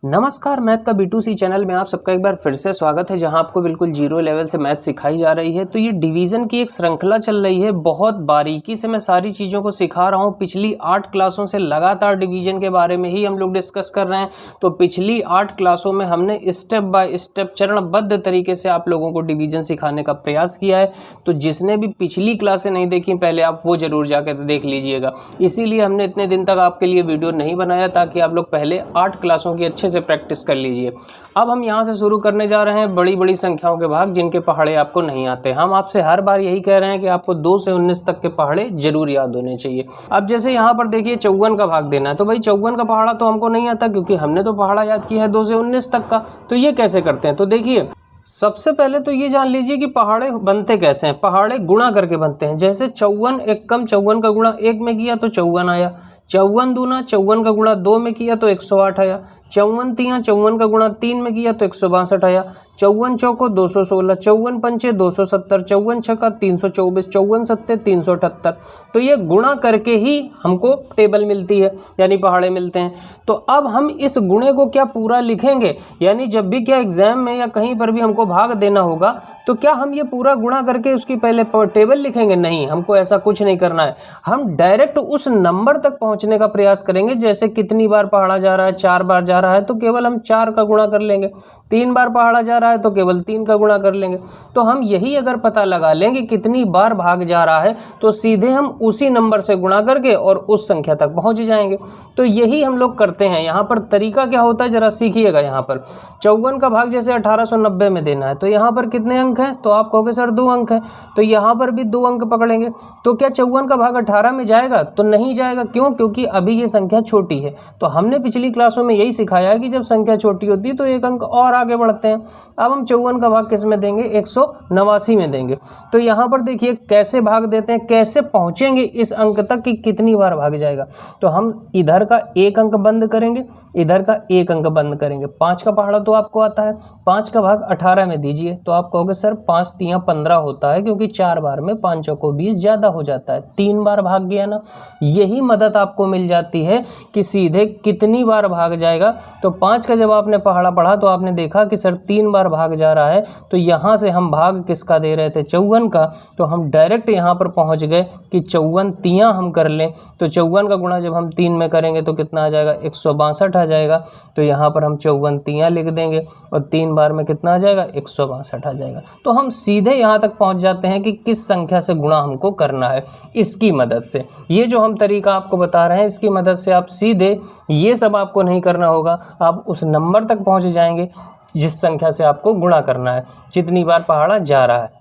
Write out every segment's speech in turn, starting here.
नमस्कार, मैथ का B2C channel में आप सबका एक बार फिर से स्वागत है, जहां आपको बिल्कुल जीरो लेवल से मैथ सिखाई जा रही है। तो ये डिवीज़न की एक श्रृंखला चल रही है। बहुत बारीकी से मैं सारी चीज़ों को सिखा रहा हूं। पिछली 8 क्लासों से लगातार डिवीज़न के बारे में ही हम लोग डिस्कस कर रहे हैं। तो पिछली 8 क्लासों में हमने स्टेप बाय स्टेप चरणबद्ध तरीके से आप लोगों को डिवीज़न सिखाने का प्रयास किया है। तो जिसने भी पिछली क्लासें नहीं देखी पहले, आप वो ज़रूर जाकर देख लीजिएगा। इसीलिए हमने इतने दिन तक आपके लिए वीडियो नहीं बनाया, ताकि आप लोग पहले 8 क्लासों की अच्छे से प्रैक्टिस कर लीजिए। अब हम यहाँ से शुरू करने जा रहे हैं बड़ी बड़ी संख्याओं के भाग, जिनके पहाड़े आपको नहीं आते। हम आपसे हर बार यही कह रहे हैं कि आपको 2 से 19 तक के पहाड़े जरूर याद होने चाहिए। अब जैसे यहाँ पर देखिए 54 का भाग देना है, तो भाई 54 का पहाड़ा तो हमको नहीं आता, क्योंकि हमने तो पहाड़ा याद किया है 2 से 19 तक का। तो ये कैसे करते हैं, तो देखिए सबसे पहले तो ये जान लीजिए कि पहाड़े बनते कैसे हैं। पहाड़े गुणा करके बनते हैं। जैसे 54 एक कम 54 का गुणा 1 में किया तो 54 आया। 54 दूना 54 का गुणा 2 में किया तो 108 आया। 54 तिया 54 का गुणा 3 में किया तो 162 आया। 54 चौको 216, 54 पंचे 270, 54 छक्का 324, 54 सत्ते 378। तो ये गुणा करके ही हमको टेबल मिलती है, यानी पहाड़े मिलते हैं। तो अब हम इस गुणे को क्या पूरा लिखेंगे, यानी जब भी क्या एग्जाम में या कहीं पर भी हमको भाग देना होगा, तो क्या हम ये पूरा गुणा करके उसकी पहले टेबल लिखेंगे? नहीं, हमको ऐसा कुछ नहीं करना है। हम डायरेक्ट उस नंबर तक पहुंचने का प्रयास करेंगे। जैसे कितनी बार पहाड़ा जा रहा है, 4 बार जा रहा है, तो केवल हम 4 का गुणा कर लेंगे। 3 बार पहाड़ा जा रहा है तो केवल 3 का गुणा कर लेंगे। तो हम यही अगर पता लगा लेंगे कितनी बार भाग जा रहा है, तो सीधे हम उसी नंबर से गुणा करके और उस संख्या तक पहुंच जाएंगे। तो यही हम लोग करते हैं। यहाँ पर तरीका क्या होता है, जरा सीखिएगा। यहाँ पर 54 का भाग जैसे 1890 में देना है, तो यहाँ पर कितने अंक हैं, तो आप कहोगे सर 2 अंक हैं, तो यहाँ पर भी 2 अंक पकड़ेंगे। तो क्या 54 का भाग 18 में जाएगा? तो नहीं जाएगा। क्यों? क्योंकि अभी ये संख्या छोटी है। तो हमने पिछली क्लासों में यही सिखाया है कि जब संख्या छोटी होती है तो 1 अंक और आगे बढ़ते हैं। अब हम 54 का भाग किस में देंगे? 189 में देंगे। तो यहाँ पर देखिए कैसे भाग देते हैं, कैसे पहुंचेंगे इस अंक तक कि कितनी बार भाग जाएगा। तो हम इधर का 1 अंक बंद करेंगे, इधर का 1 अंक बंद करेंगे। 5 का पहाड़ा तो आपको आता है, 5 का भाग 18 में दीजिए। तो आप कहोगे सर 5 तिया 15 होता है, क्योंकि 4 बार में 5 चौको 20 ज़्यादा हो जाता है। 3 बार भाग गया ना। यही मदद आपको मिल जाती है कि सीधे कितनी बार भाग जाएगा। तो 5 का जब आपने पहाड़ा पढ़ा तो आपने देखा कि सर 3 बार भाग जा रहा है, तो यहाँ से हम भाग किसका दे रहे थे? 54 का। तो हम डायरेक्ट यहाँ पर पहुँच गए कि 54 तिया हम कर लें। तो 54 का गुणा जब हम 3 में करेंगे तो कितना आ जाएगा? 162 आ जाएगा। तो यहाँ पर हम 54 तिया लिख देंगे और 3 बार में कितना आ जाएगा? 162 आ जाएगा। तो हम सीधे यहाँ तक पहुँच जाते हैं कि किस संख्या से गुणा हमको करना है। इसकी मदद से, ये जो हम तरीका आपको बता रहे हैं, इसकी मदद से आप सीधे, ये सब आपको नहीं करना होगा, आप उस नंबर तक पहुंच जाएंगे जिस संख्या से आपको गुणा करना है, जितनी बार पहाड़ा जा रहा है।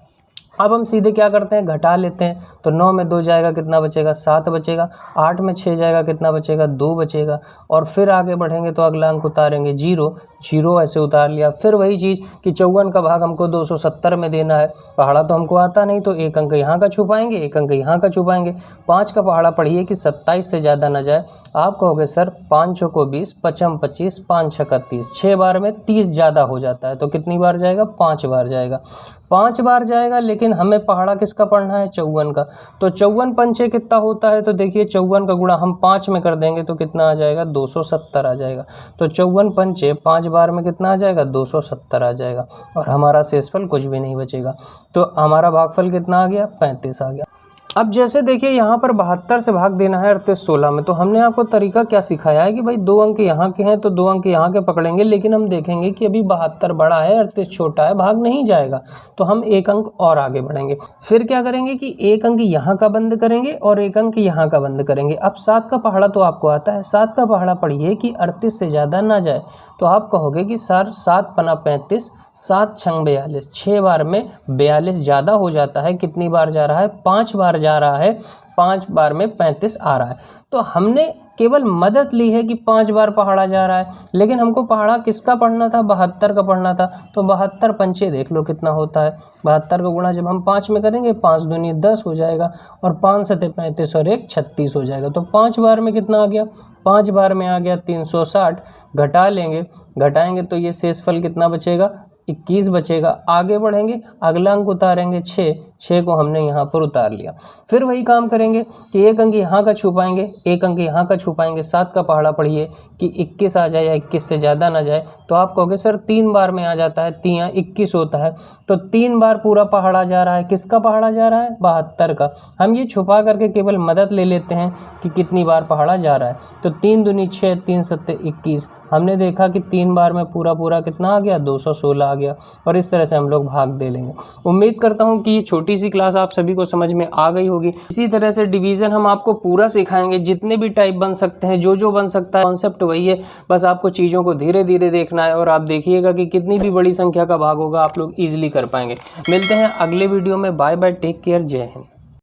अब हम सीधे क्या करते हैं, घटा लेते हैं। तो 9 में 2 जाएगा, कितना बचेगा? 7 बचेगा। 8 में 6 जाएगा, कितना बचेगा? 2 बचेगा। और फिर आगे बढ़ेंगे तो अगला अंक उतारेंगे 0, 0 ऐसे उतार लिया। फिर वही चीज़ कि 54 का भाग हमको 270 में देना है। पहाड़ा तो हमको आता नहीं, तो 1 अंक यहाँ का छुपाएंगे, 1 अंक यहाँ का छुपाएंगे। 5 का पहाड़ा पढ़िए कि 27 से ज़्यादा ना जाए। आप कहोगे सर 5 चौको 20, 55 25, 5 छक्का 30, 6 बार में 30 ज़्यादा हो जाता है। तो कितनी बार जाएगा? 5 बार जाएगा। 5 बार जाएगा, लेकिन हमें पहाड़ा किसका पढ़ना है? 54 का। तो 54 पंचे कितना होता है? तो देखिए 54 का गुणा हम 5 में कर देंगे तो कितना आ जाएगा? 270 आ जाएगा। तो 54 पंचे 5 बार में कितना आ जाएगा? 270 आ जाएगा। और हमारा शेषफल कुछ भी नहीं बचेगा। तो हमारा भागफल कितना आ गया? 35 आ गया। अब जैसे देखिए यहाँ पर 72 से भाग देना है 38 16 में। तो हमने आपको तरीका क्या सिखाया है कि भाई 2 अंक यहाँ के हैं तो 2 अंक यहाँ के पकड़ेंगे, लेकिन हम देखेंगे कि अभी 72 बड़ा है, 38 छोटा है, भाग नहीं जाएगा। तो हम 1 अंक और आगे बढ़ेंगे। फिर क्या करेंगे कि 1 अंक यहाँ का बंद करेंगे और 1 अंक यहाँ का बंद करेंगे। अब 7 का पहाड़ा तो आपको आता है, 7 का पहाड़ा पढ़िए कि 38 से ज़्यादा ना जाए। तो आप कहोगे कि सर 7 पना 35, 7 छंग 42, 6 बार में 42 ज़्यादा हो जाता है। कितनी बार जा रहा है? 5 बार जा रहा है। 5 बार में 35 आ रहा है। तो हमने केवल मदद ली है कि 5 बार पहाड़ा जा रहा है, लेकिन हमको पहाड़ा किसका पढ़ना था? 72 का पढ़ना था। तो 72 पंचे देख लो कितना होता है। 72 का गुणा जब हम 5 में करेंगे, 5 दूनी 10 हो जाएगा, और 5 सते 35 और 1 36 हो जाएगा। तो 5 बार में कितना आ गया? 5 बार में आ गया 360। घटा लेंगे, घटाएंगे तो ये शेषफल कितना बचेगा? 21 बचेगा। आगे बढ़ेंगे, अगला अंक उतारेंगे 6, 6 को हमने यहाँ पर उतार लिया। फिर वही काम करेंगे कि एक अंक यहाँ का छुपाएंगे, एक अंक यहाँ का छुपाएंगे। 7 का पहाड़ा पढ़िए कि 21 आ जाए या 21 से ज़्यादा ना जाए। तो आप कहोगे सर 3 बार में आ जाता है, 3 21 होता है, तो 3 बार पूरा पहाड़ा जा रहा है। किसका पहाड़ा जा रहा है? 72 का। हम ये छुपा करके केवल मदद ले लेते हैं कि कितनी बार पहाड़ा जा रहा है। तो 3 दूनी 6, 3 सत्ते 21। हमने देखा कि 3 बार में पूरा कितना आ गया? 216 आ गया। और इस तरह से हम लोग भाग दे लेंगे। उम्मीद करता हूँ कि ये छोटी सी क्लास आप सभी को समझ में आ गई होगी। इसी तरह से डिवीज़न हम आपको पूरा सिखाएंगे, जितने भी टाइप बन सकते हैं, जो बन सकता है। कॉन्सेप्ट वही है, बस आपको चीज़ों को धीरे धीरे देखना है और आप देखिएगा कि कितनी भी बड़ी संख्या का भाग होगा आप लोग ईजिली कर पाएंगे। मिलते हैं अगले वीडियो में। बाय बाय, टेक केयर, जय हिंद।